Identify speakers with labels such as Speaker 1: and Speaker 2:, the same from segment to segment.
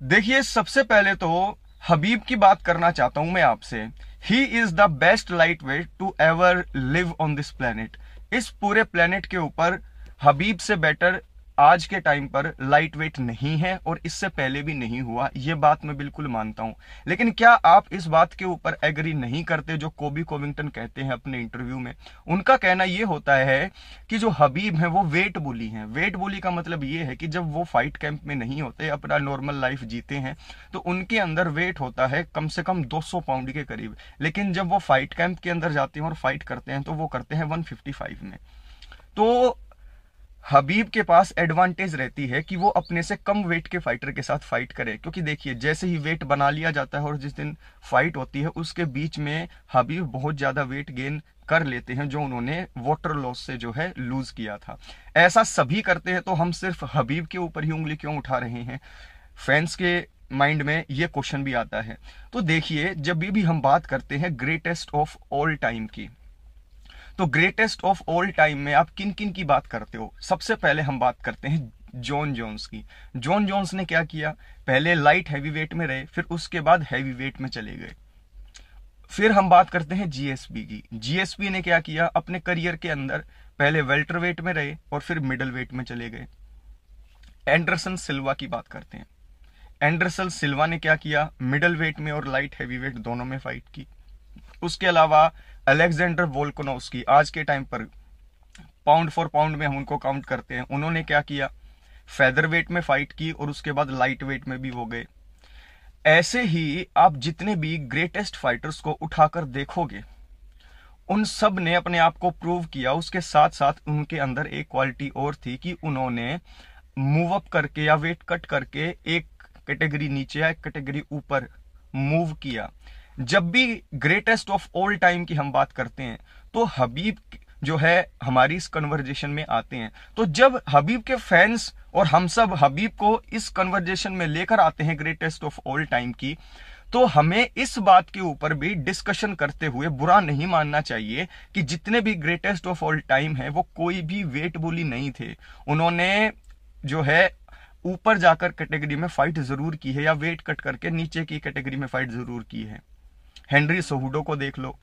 Speaker 1: देखिए, सबसे पहले तो हबीब की बात करना चाहता हूं मैं आपसे। He is the best lightweight to ever live on this planet. इस पूरे प्लेनेट के ऊपर हबीब से बेटर आज के टाइम पर लाइट वेट नहीं है, और इससे पहले भी नहीं हुआ। ये बात मैं बिल्कुल मानता हूं। लेकिन क्या आप इस बात के ऊपर एग्री नहीं करते जो कोबी कोविंगटन कहते हैं अपने इंटरव्यू में? उनका कहना यह होता है कि जो हबीब है वो वेट बुली हैं। वेट बुली का मतलब ये है कि जब वो फाइट कैंप में नहीं होते, अपना नॉर्मल लाइफ जीते हैं, तो उनके अंदर वेट होता है कम से कम 200 पाउंड के करीब। लेकिन जब वो फाइट कैंप के अंदर जाते हैं और फाइट करते हैं तो वो करते हैं 155 में। तो हबीब के पास एडवांटेज रहती है कि वो अपने से कम वेट के फाइटर के साथ फाइट करे, क्योंकि देखिए, जैसे ही वेट बना लिया जाता है और जिस दिन फाइट होती है उसके बीच में हबीब बहुत ज्यादा वेट गेन कर लेते हैं, जो उन्होंने वाटर लॉस से जो है लूज किया था। ऐसा सभी करते हैं, तो हम सिर्फ हबीब के ऊपर ही उंगली क्यों उठा रहे हैं? फैंस के माइंड में ये क्वेश्चन भी आता है। तो देखिए, जब भी हम बात करते हैं ग्रेटेस्ट ऑफ ऑल टाइम की, तो ग्रेटेस्ट ऑफ ऑल टाइम में आप किन किन की बात करते हो? सबसे पहले हम बात करते हैं जॉन जोन्स की। जॉन जोन्स ने क्या किया? पहले लाइट हैवी वेट में रहे, फिर उसके बाद हैवी वेट में चले गए। फिर हम बात करते हैं जीएसपी की। जीएसपी ने क्या किया? अपने करियर के अंदर पहले वेल्टर वेट में रहे और फिर मिडल वेट में चले गए। एंडरसन सिल्वा की बात करते हैं। एंडरसन सिल्वा ने क्या किया? मिडल वेट में और लाइट हैवी वेट दोनों में फाइट की। उसके अलावा अलेक्जेंडर वोल्कोनोव्स्की, आज के टाइम पर पाउंड फॉर पाउंड में हम उनको काउंट करते हैं, उन्होंने क्या किया? फेदर वेट में फाइट की और उसके बाद लाइट वेट में भी वो गए। ऐसे ही आप जितने भी ग्रेटेस्ट फाइटर्स को उठाकर देखोगे, उन सब ने अपने आप को प्रूव किया। उसके साथ साथ उनके अंदर एक क्वालिटी और थी कि उन्होंने मूव अप करके या वेट कट करके एक कैटेगरी नीचे या एक कैटेगरी ऊपर मूव किया। जब भी ग्रेटेस्ट ऑफ ऑल टाइम की हम बात करते हैं तो हबीब जो है हमारी इस कन्वर्जेशन में आते हैं। तो जब हबीब के फैंस और हम सब हबीब को इस कन्वर्जेशन में लेकर आते हैं ग्रेटेस्ट ऑफ ऑल टाइम की, तो हमें इस बात के ऊपर भी डिस्कशन करते हुए बुरा नहीं मानना चाहिए कि जितने भी ग्रेटेस्ट ऑफ ऑल टाइम है वो कोई भी वेट बुली नहीं थे। उन्होंने जो है ऊपर जाकर कैटेगरी में फाइट जरूर की है, या वेट कट करके नीचे की कैटेगरी में फाइट जरूर की है। हेनरी सोहुडो को देख लो,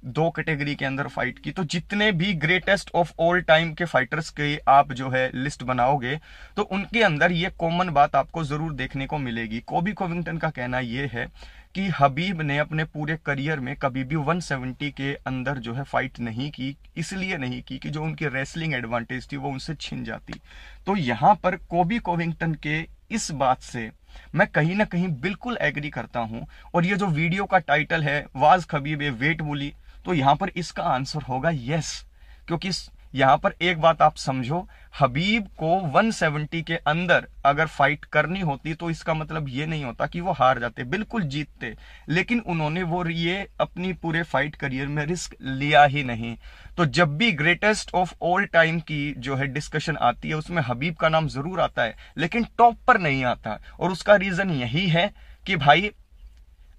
Speaker 1: 2 कैटेगरी के अंदर फाइट की। तो जितने भी ग्रेटेस्ट ऑफ ऑल टाइम के फाइटर्स के आप जो है लिस्ट बनाओगे, तो उनके अंदर ये कॉमन बात आपको जरूर देखने को मिलेगी। कोबी कोविंगटन का कहना यह है कि हबीब ने अपने पूरे करियर में कभी भी 170 के अंदर जो है फाइट नहीं की। इसलिए नहीं की कि जो उनकी रेसलिंग एडवांटेज थी वो उनसे छिन जाती। तो यहां पर कोबी कोविंगटन के इस बात से मैं कहीं ना कहीं बिल्कुल एग्री करता हूं। और ये जो वीडियो का टाइटल है वाज खबीब ए वेट बुली, तो यहां पर इसका आंसर होगा यस। क्योंकि यहां पर एक बात आप समझो, हबीब को 170 के अंदर अगर फाइट करनी होती तो इसका मतलब ये नहीं होता कि वो हार जाते, बिल्कुल जीतते। लेकिन उन्होंने वो ये अपनी पूरे फाइट करियर में रिस्क लिया ही नहीं। तो जब भी ग्रेटेस्ट ऑफ ऑल टाइम की जो है डिस्कशन आती है उसमें हबीब का नाम जरूर आता है, लेकिन टॉप पर नहीं आता। और उसका रीजन यही है कि भाई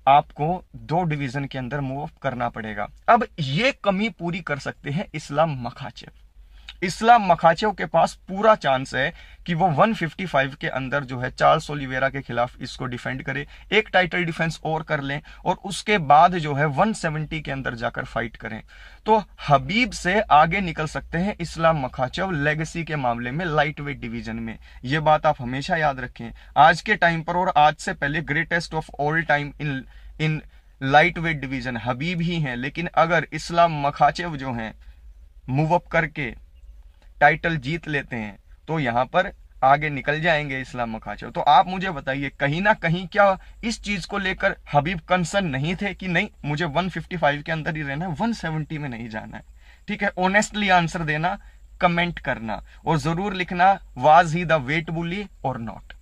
Speaker 1: आपको 2 डिवीजन के अंदर मूव अप करना पड़ेगा। अब ये कमी पूरी कर सकते हैं इस्लाम मखाचेव। इस्लाम मखाचेव के पास पूरा चांस है कि वो 155 के अंदर जो है चार्ल्स ओलिवेरा के खिलाफ इसको डिफेंड करे, एक टाइटल डिफेंस और कर लें, और उसके बाद जो है 170 के अंदर जाकर फाइट करें। तो हबीब से आगे निकल सकते हैं इस्लाम मखाचेव लेगेसी के मामले में, लाइट वेट डिवीजन में। यह बात आप हमेशा याद रखें। आज के टाइम पर और आज से पहले greatest of all time in light weight division Habib ही हैं। लेकिन अगर इस्लाम मखाचेव जो हैं मूव अप करके टाइटल जीत लेते हैं तो यहां पर आगे निकल जाएंगे इस्लाम मखाचेव। तो आप मुझे बताइए, कहीं ना कहीं क्या इस चीज को लेकर हबीब कंसर्न नहीं थे कि नहीं मुझे 155 के अंदर ही रहना है, 170 में नहीं जाना है? ठीक है, ऑनेस्टली आंसर देना, कमेंट करना, और जरूर लिखना वाज ही द वेट बुली और नॉट।